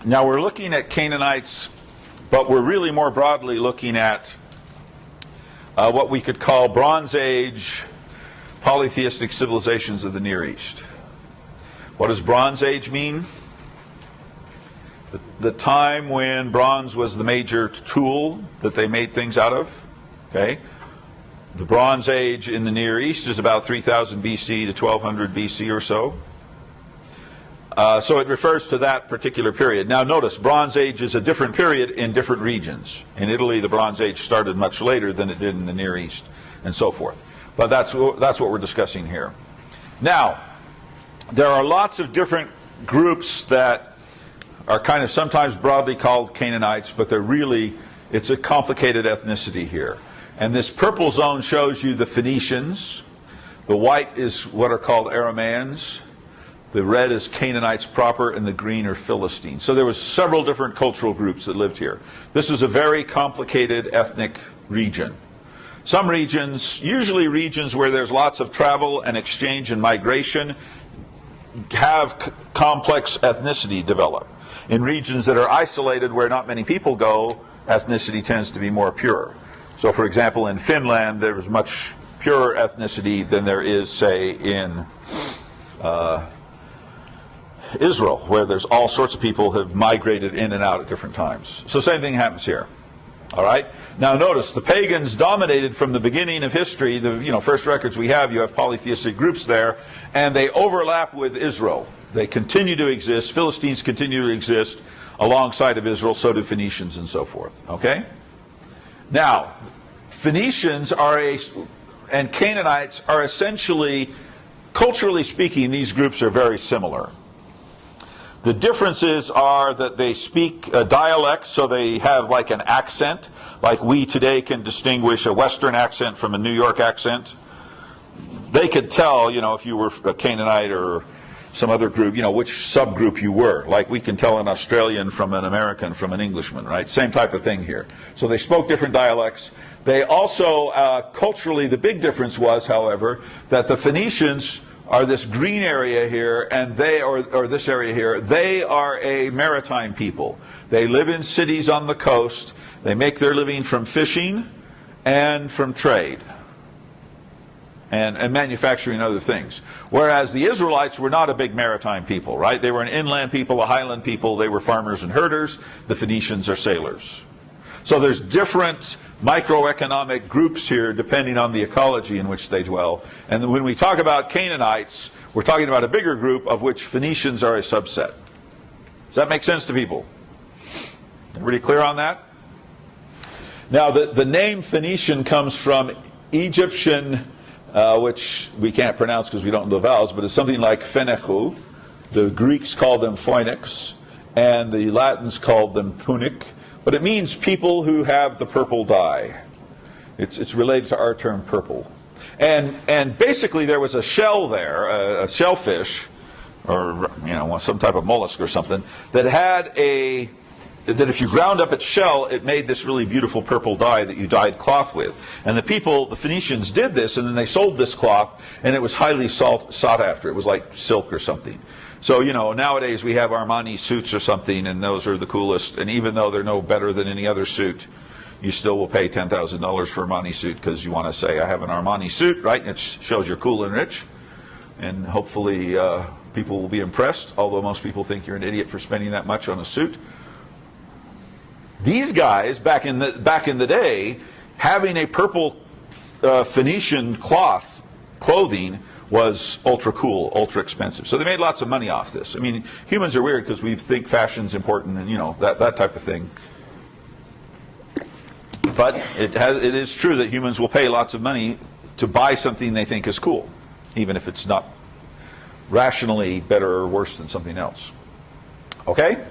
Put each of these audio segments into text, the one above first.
Now we're looking at Canaanites, but we're really more broadly looking at what we could call Bronze Age polytheistic civilizations of the Near East. What does Bronze Age mean? The time when bronze was the major tool that they made things out of. Okay? The Bronze Age in the Near East is about 3000 BC to 1200 BC or so. So it refers to that particular period. Now notice, Bronze Age is a different period in different regions. In Italy, the Bronze Age started much later than it did in the Near East, and so forth. But that's what we're discussing here. Now, there are lots of different groups that are kind of sometimes broadly called Canaanites, but it's a complicated ethnicity here. And this purple zone shows you the Phoenicians. The white is what are called Aramaeans. The red is Canaanites proper, and the green are Philistines. So there was several different cultural groups that lived here. This is a very complicated ethnic region. Some regions, usually regions where there's lots of travel and exchange and migration, have complex ethnicity develop. In regions that are isolated where not many people go, ethnicity tends to be more pure. So for example, in Finland, there's much purer ethnicity than there is, say, in Israel, where there's all sorts of people who have migrated in and out at different times. So same thing happens here. All right? Now notice, the pagans dominated from the beginning of history. The first records we have, you have polytheistic groups there, and they overlap with Israel. They continue to exist. Philistines continue to exist alongside of Israel. So do Phoenicians and so forth. Okay? Now, Phoenicians and Canaanites are essentially, culturally speaking, these groups are very similar. The differences are that they speak a dialect, so they have like an accent, like we today can distinguish a Western accent from a New York accent. They could tell, if you were a Canaanite or some other group, which subgroup you were. Like we can tell an Australian from an American from an Englishman, right? Same type of thing here. So they spoke different dialects. They also, culturally, the big difference was, however, that the Phoenicians are this green area here, and or this area here, they are a maritime people. They live in cities on the coast. They make their living from fishing and from trade and manufacturing other things. Whereas the Israelites were not a big maritime people, right? They were an inland people, a highland people. They were farmers and herders. The Phoenicians are sailors. So there's different microeconomic groups here depending on the ecology in which they dwell. And when we talk about Canaanites, we're talking about a bigger group of which Phoenicians are a subset. Does that make sense to people? Everybody clear on that? Now the name Phoenician comes from Egyptian, which we can't pronounce because we don't know the vowels, but it's something like Phenechu. The Greeks called them Phoenix, and the Latins called them Punic. But it means people who have the purple dye. It's related to our term purple. And basically there was a shell there, a shellfish, or some type of mollusk or something, that that if you ground up its shell, it made this really beautiful purple dye that you dyed cloth with. And the Phoenicians did this, and then they sold this cloth, and it was highly sought after. It was like silk or something. So, nowadays we have Armani suits or something, and those are the coolest. And even though they're no better than any other suit, you still will pay $10,000 for a Armani suit because you want to say, I have an Armani suit, right? And it shows you're cool and rich. And hopefully people will be impressed, although most people think you're an idiot for spending that much on a suit. These guys, back in the day, having a purple Phoenician clothing was ultra cool, ultra expensive. So they made lots of money off this. I mean, humans are weird because we think fashion's important and that type of thing. But it is true that humans will pay lots of money to buy something they think is cool, even if it's not rationally better or worse than something else. Okay?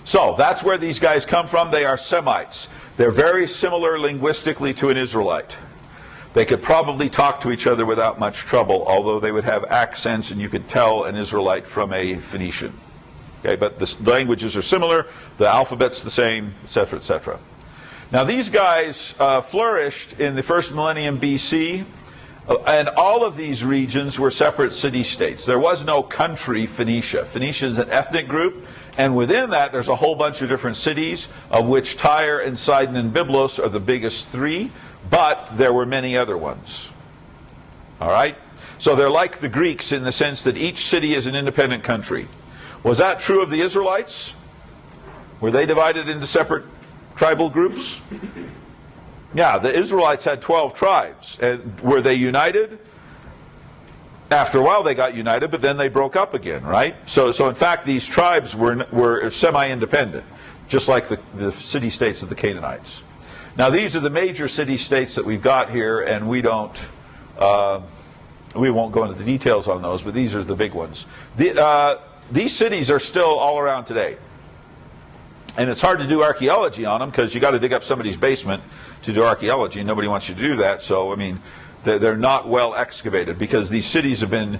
So that's where these guys come from. They are Semites. They're very similar linguistically to an Israelite. They could probably talk to each other without much trouble, although they would have accents and you could tell an Israelite from a Phoenician. Okay, but the languages are similar, the alphabet's the same, etc., etc. Now these guys flourished in the first millennium BC And all of these regions were separate city-states. There was no country Phoenicia. Phoenicia is an ethnic group, and within that there's a whole bunch of different cities, of which Tyre and Sidon and Byblos are the biggest three, but there were many other ones. All right? So they're like the Greeks in the sense that each city is an independent country. Was that true of the Israelites? Were they divided into separate tribal groups? Yeah, the Israelites had 12 tribes. And were they united? After a while they got united, but then they broke up again, right? So in fact, these tribes were semi-independent, just like the city-states of the Canaanites. Now, these are the major city-states that we've got here, and we won't go into the details on those, but these are the big ones. These cities are still all around today. And it's hard to do archaeology on them because you got to dig up somebody's basement to do archaeology, and nobody wants you to do that. So, I mean, they're not well excavated because these cities have been,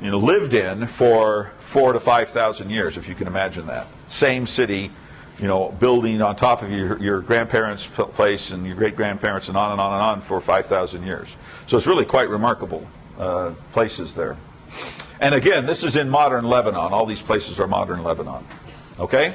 lived in for 4,000 to 5,000 years, if you can imagine that. Same city, building on top of your grandparents' place and your great-grandparents and on and on and on for 5,000 years. So it's really quite remarkable places there. And again, this is in modern Lebanon. All these places are modern Lebanon. Okay?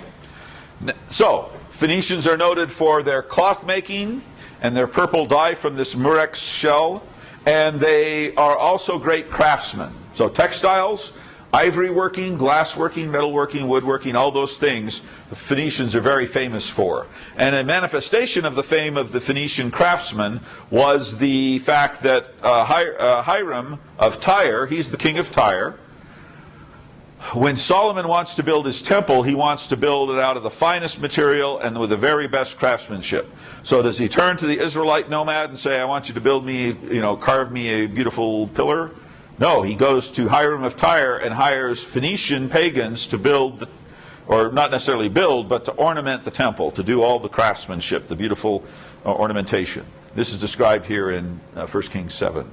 So, Phoenicians are noted for their cloth making and their purple dye from this murex shell, and they are also great craftsmen. So textiles, ivory working, glass working, metal working, woodworking, all those things the Phoenicians are very famous for. And a manifestation of the fame of the Phoenician craftsmen was the fact that Hiram of Tyre, he's the king of Tyre. When Solomon wants to build his temple, he wants to build it out of the finest material and with the very best craftsmanship. So does he turn to the Israelite nomad and say, I want you to build me, carve me a beautiful pillar? No, he goes to Hiram of Tyre and hires Phoenician pagans to build, or not necessarily build, but to ornament the temple, to do all the craftsmanship, the beautiful ornamentation. This is described here in 1 Kings 7.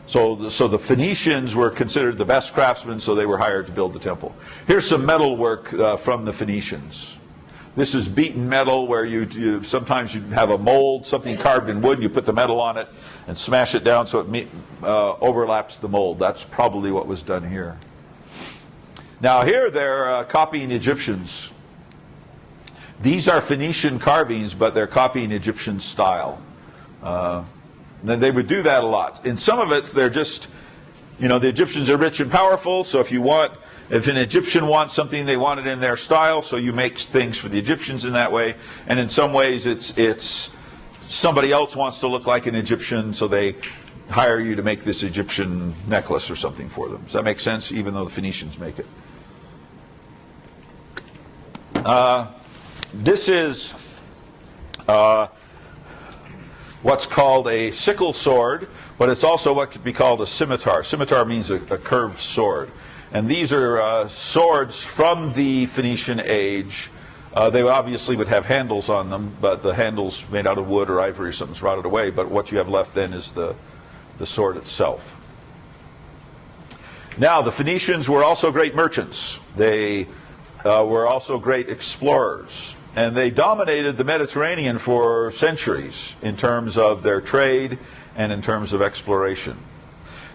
So the Phoenicians were considered the best craftsmen, so they were hired to build the temple. Here's some metal work from the Phoenicians. This is beaten metal where sometimes you have a mold, something carved in wood, you put the metal on it and smash it down so it overlaps the mold. That's probably what was done here. Now here they're copying Egyptians. These are Phoenician carvings, but they're copying Egyptian style. Then they would do that a lot. In some of it, they're just, the Egyptians are rich and powerful, so if an Egyptian wants something, they want it in their style, so you make things for the Egyptians in that way. And in some ways, it's somebody else wants to look like an Egyptian, so they hire you to make this Egyptian necklace or something for them. Does that make sense, even though the Phoenicians make it? This is what's called a sickle sword, but it's also what could be called a scimitar. Scimitar means a curved sword. And these are swords from the Phoenician age. They obviously would have handles on them, but the handles made out of wood or ivory or something's rotted away, but what you have left then is the sword itself. Now, the Phoenicians were also great merchants. They were also great explorers. And they dominated the Mediterranean for centuries in terms of their trade and in terms of exploration.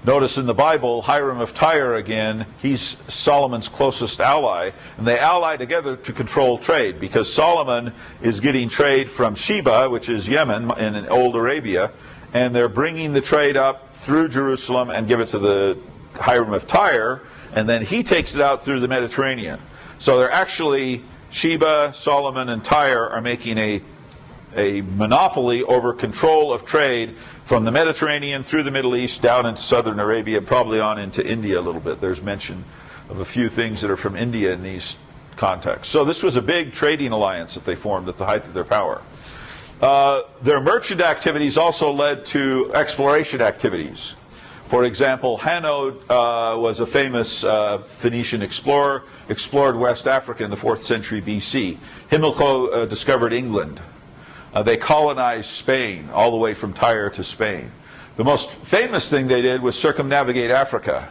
Notice in the Bible, Hiram of Tyre again, he's Solomon's closest ally, and they ally together to control trade because Solomon is getting trade from Sheba, which is Yemen in old Arabia, and they're bringing the trade up through Jerusalem and give it to the Hiram of Tyre, and then he takes it out through the Mediterranean. So they're actually, Sheba, Solomon, and Tyre are making a monopoly over control of trade from the Mediterranean through the Middle East down into southern Arabia, probably on into India a little bit. There's mention of a few things that are from India in these contexts. So this was a big trading alliance that they formed at the height of their power. Their merchant activities also led to exploration activities. For example, Hanod was a famous Phoenician explorer, explored West Africa in the 4th century BC. Himilco discovered England. They colonized Spain, all the way from Tyre to Spain. The most famous thing they did was circumnavigate Africa.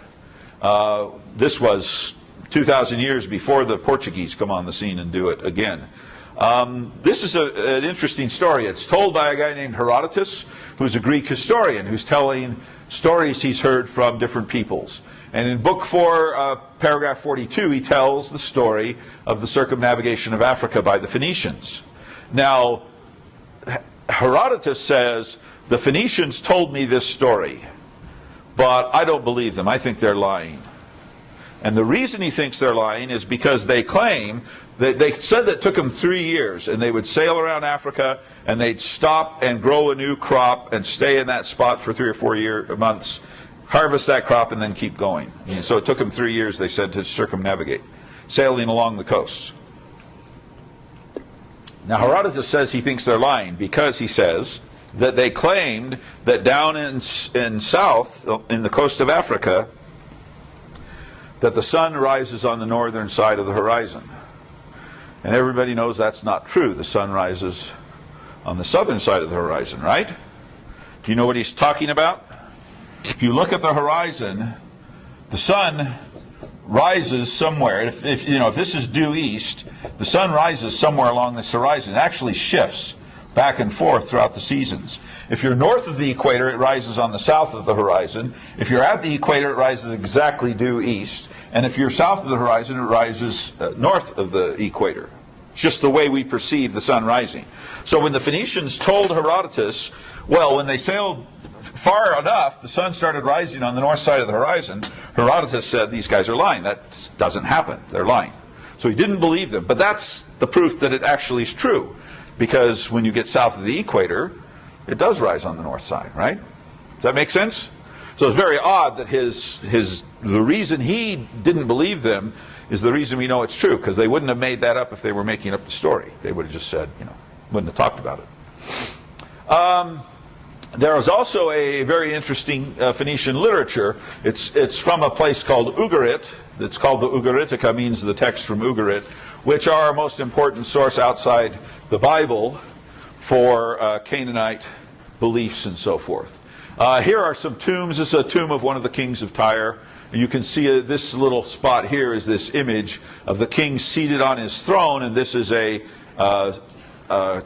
This was 2,000 years before the Portuguese come on the scene and do it again. This is an interesting story. It's told by a guy named Herodotus, who's a Greek historian, who's telling stories he's heard from different peoples. And in Book 4, paragraph 42, he tells the story of the circumnavigation of Africa by the Phoenicians. Now, Herodotus says, the Phoenicians told me this story, but I don't believe them. I think they're lying. And the reason he thinks they're lying is because they claim that they said that it took them 3 years, and they would sail around Africa, and they'd stop and grow a new crop and stay in that spot for 3 or 4 months, harvest that crop, and then keep going. And so it took them 3 years, they said, to circumnavigate, sailing along the coast. Now Herodotus says he thinks they're lying because he says that they claimed that down in south, in the coast of Africa, that the sun rises on the northern side of the horizon. And everybody knows that's not true. The sun rises on the southern side of the horizon, right? Do you know what he's talking about? If you look at the horizon, the sun rises somewhere. If this is due east, the sun rises somewhere along this horizon. It actually shifts back and forth throughout the seasons. If you're north of the equator, it rises on the south of the horizon. If you're at the equator, it rises exactly due east. And if you're south of the horizon, it rises north of the equator. It's just the way we perceive the sun rising. So when the Phoenicians told Herodotus, well, when they sailed far enough, the sun started rising on the north side of the horizon, Herodotus said, these guys are lying. That doesn't happen. They're lying. So he didn't believe them. But that's the proof that it actually is true. Because when you get south of the equator, it does rise on the north side, right? Does that make sense? So it's very odd that the reason he didn't believe them is the reason we know it's true, because they wouldn't have made that up if they were making up the story. They would have just said, wouldn't have talked about it. There is also a very interesting Phoenician literature. It's from a place called Ugarit. It's called the Ugaritica, means the text from Ugarit, which are our most important source outside the Bible for Canaanite beliefs and so forth. Here are some tombs. This is a tomb of one of the kings of Tyre. And you can see this little spot here is this image of the king seated on his throne, and this is a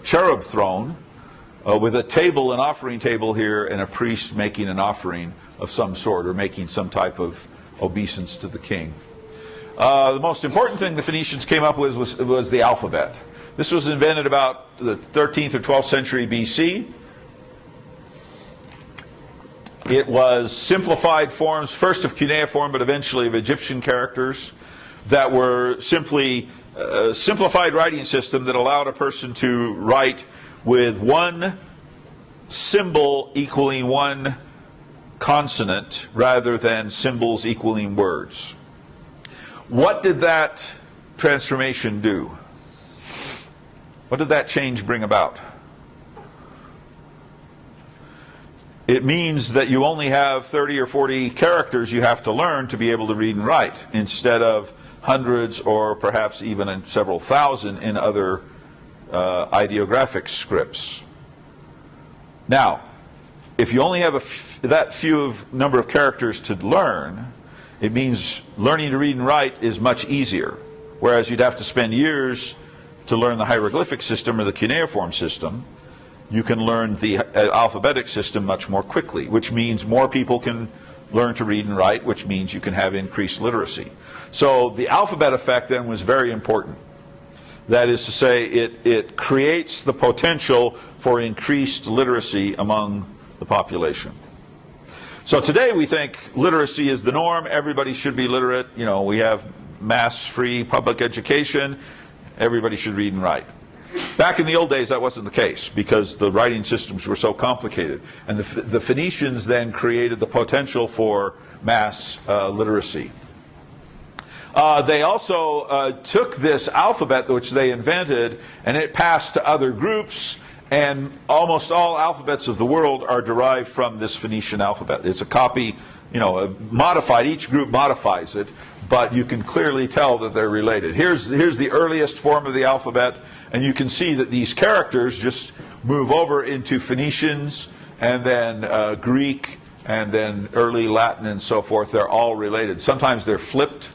cherub throne with a table, an offering table here, and a priest making an offering of some sort, or making some type of obeisance to the king. The most important thing the Phoenicians came up with was the alphabet. This was invented about the 13th or 12th century BC. It was simplified forms, first of cuneiform, but eventually of Egyptian characters, that were simply a simplified writing system that allowed a person to write with one symbol equaling one consonant rather than symbols equaling words. What did that transformation do? What did that change bring about? It means that you only have 30 or 40 characters you have to learn to be able to read and write, instead of hundreds or perhaps even several thousand in other ideographic scripts. Now, if you only have that few number of characters to learn, it means learning to read and write is much easier, whereas you'd have to spend years to learn the hieroglyphic system or the cuneiform system. You can learn the alphabetic system much more quickly, which means more people can learn to read and write, which means you can have increased literacy. So the alphabet effect then was very important. That is to say, it creates the potential for increased literacy among the population. So today we think literacy is the norm. Everybody should be literate. We have mass-free public education. Everybody should read and write. Back in the old days, that wasn't the case, because the writing systems were so complicated. And the Phoenicians then created the potential for mass literacy. They also took this alphabet which they invented, and it passed to other groups, and almost all alphabets of the world are derived from this Phoenician alphabet. It's a copy, modified. Each group modifies it, but you can clearly tell that they're related. Here's the earliest form of the alphabet, and you can see that these characters just move over into Phoenicians, and then Greek, and then early Latin, and so forth. They're all related. Sometimes they're flipped.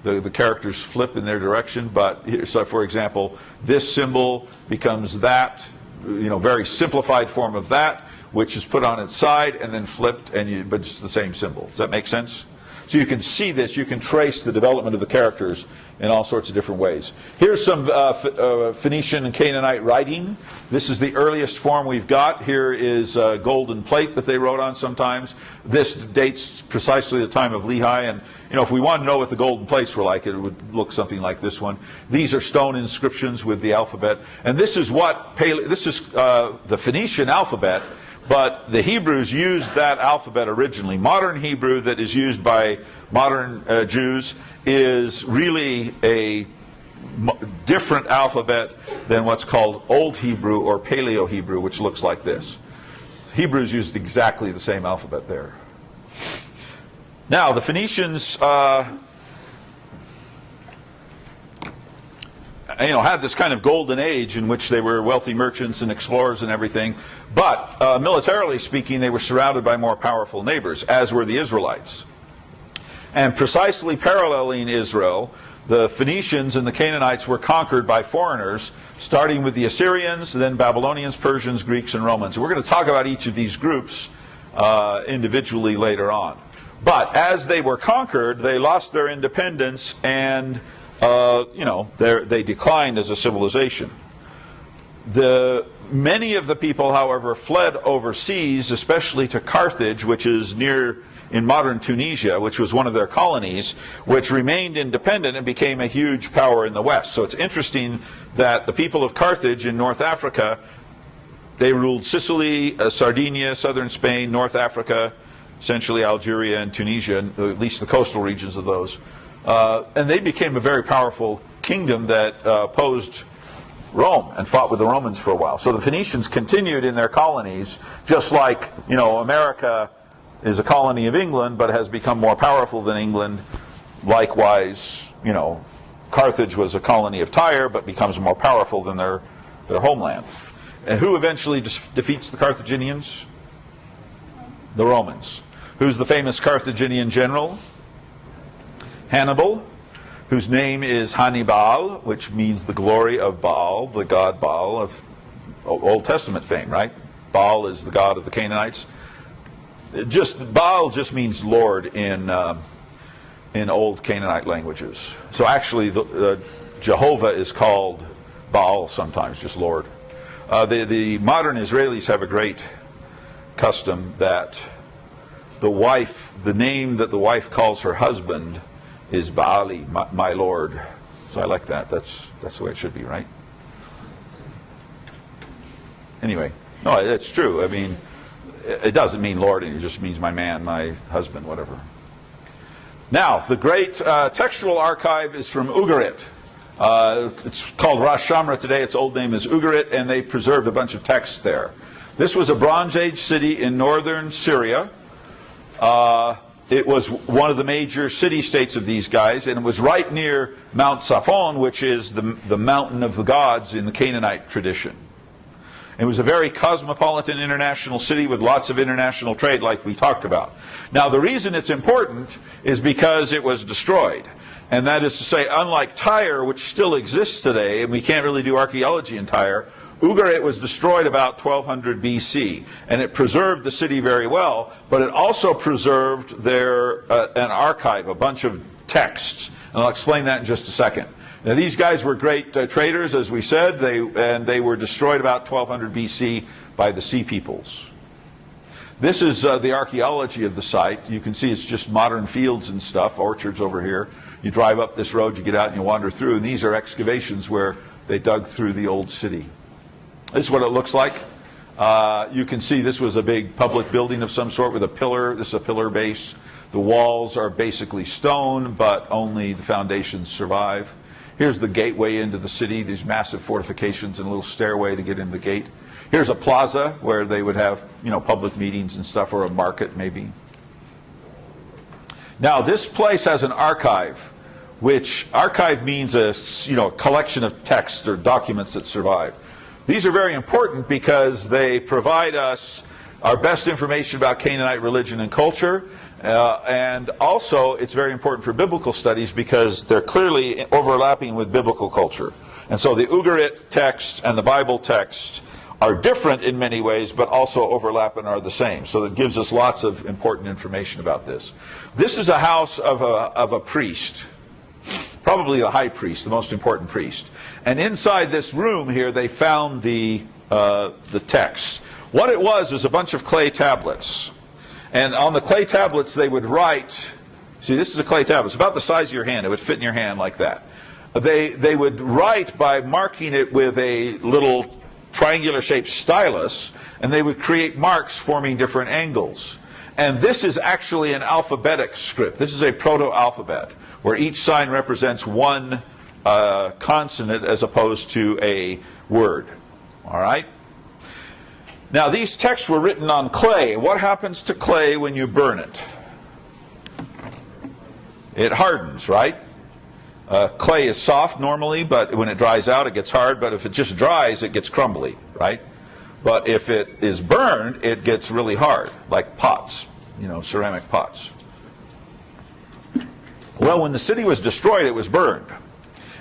The characters flip in their direction, but so for example, this symbol becomes that, very simplified form of that, which is put on its side and then flipped, but it's the same symbol. Does that make sense? So you can see this, you can trace the development of the characters in all sorts of different ways. Here's some Phoenician and Canaanite writing. This is the earliest form we've got. Here is golden plate that they wrote on sometimes. This dates precisely the time of Lehi, and if we want to know what the golden plates were like, it would look something like this one. These are stone inscriptions with the alphabet, and this is the Phoenician alphabet. But the Hebrews used that alphabet originally. Modern Hebrew that is used by modern Jews is really a different alphabet than what's called Old Hebrew or Paleo-Hebrew, which looks like this. Hebrews used exactly the same alphabet there. Now, the Phoenicians had this kind of golden age in which they were wealthy merchants and explorers and everything, but militarily speaking, they were surrounded by more powerful neighbors, as were the Israelites. And precisely paralleling Israel, the Phoenicians and the Canaanites were conquered by foreigners, starting with the Assyrians, then Babylonians, Persians, Greeks, and Romans. We're going to talk about each of these groups individually later on. But as they were conquered, they lost their independence and they declined as a civilization. Many of the people, however, fled overseas, especially to Carthage, which is in modern Tunisia, which was one of their colonies, which remained independent and became a huge power in the West. So it's interesting that the people of Carthage in North Africa, they ruled Sicily, Sardinia, southern Spain, North Africa, essentially Algeria and Tunisia, at least the coastal regions of those. And they became a very powerful kingdom that opposed Rome and fought with the Romans for a while. So the Phoenicians continued in their colonies, just like America is a colony of England, but has become more powerful than England. Likewise, Carthage was a colony of Tyre, but becomes more powerful than their homeland. And who eventually defeats the Carthaginians? The Romans. Who's the famous Carthaginian general? Hannibal, whose name is Hannibal, which means the glory of Baal, the god Baal of Old Testament fame, right? Baal is the god of the Canaanites. Baal just means Lord in Old Canaanite languages. So actually, Jehovah is called Baal sometimes, just Lord. The modern Israelis have a great custom that the name that the wife calls her husband is Baali, my Lord. So I like that. That's the way it should be, right? Anyway, no, it's true. I mean, it doesn't mean Lord, it just means my man, my husband, whatever. Now, the great textual archive is from Ugarit. It's called Ras Shamra today. Its old name is Ugarit, and they preserved a bunch of texts there. This was a Bronze Age city in northern Syria. It was one of the major city-states of these guys, and it was right near Mount Safon, which is the mountain of the gods in the Canaanite tradition. It was a very cosmopolitan international city with lots of international trade, like we talked about. Now, the reason it's important is because it was destroyed. And that is to say, unlike Tyre, which still exists today, and we can't really do archaeology in Tyre, Ugarit was destroyed about 1200 BC, and it preserved the city very well, but it also preserved an archive, a bunch of texts, and I'll explain that in just a second. Now, these guys were great traders, as we said, and they were destroyed about 1200 BC by the Sea Peoples. This is the archaeology of the site. You can see it's just modern fields and stuff, orchards over here. You drive up this road, you get out and you wander through, and these are excavations where they dug through the old city. This is what it looks like. You can see this was a big public building of some sort with a pillar. This is a pillar base. The walls are basically stone, but only the foundations survive. Here's the gateway into the city, these massive fortifications and a little stairway to get in the gate. Here's a plaza where they would have, public meetings and stuff, or a market maybe. Now, this place has an archive, which archive means a collection of texts or documents that survive. These are very important because they provide us our best information about Canaanite religion and culture, and also it's very important for biblical studies because they're clearly overlapping with biblical culture. And so the Ugarit text and the Bible text are different in many ways, but also overlap and are the same. So it gives us lots of important information about this. This is a house of a priest, probably the high priest, the most important priest. And inside this room here, they found the text. What it was is a bunch of clay tablets. And on the clay tablets, they would write, see, this is a clay tablet. It's about the size of your hand. It would fit in your hand like that. They would write by marking it with a little triangular shaped stylus, and they would create marks forming different angles. And this is actually an alphabetic script. This is a proto-alphabet, where each sign represents one consonant as opposed to a word. All right? Now, these texts were written on clay. What happens to clay when you burn it? It hardens, right? Clay is soft normally, but when it dries out, it gets hard. But if it just dries, it gets crumbly, right? But if it is burned, it gets really hard, like pots, ceramic pots. Well, when the city was destroyed, it was burned.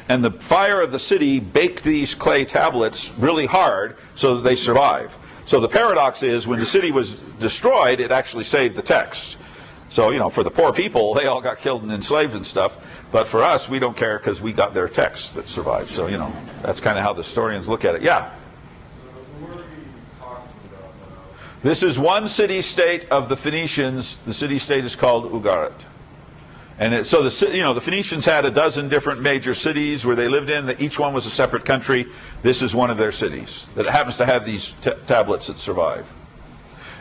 And the fire of the city baked these clay tablets really hard so that they survive. So the paradox is, when the city was destroyed, it actually saved the text. So, for the poor people, they all got killed and enslaved and stuff. But for us, we don't care because we got their texts that survived. So, that's kind of how the historians look at it. Yeah? So who are we talking about now? This is one city-state of the Phoenicians. The city-state is called Ugarit. And the Phoenicians had a dozen different major cities where they lived in. Each one was a separate country. This is one of their cities that happens to have these tablets that survive.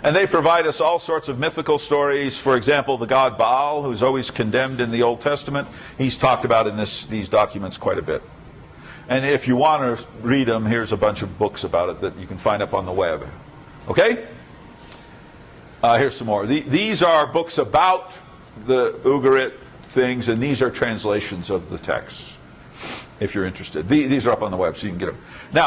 And they provide us all sorts of mythical stories. For example, the god Baal, who's always condemned in the Old Testament, he's talked about in these documents quite a bit. And if you want to read them, here's a bunch of books about it that you can find up on the web. Okay? Here's some more. These are books about the Ugarit things, and these are translations of the texts, if you're interested. These are up on the web, so you can get them. Now,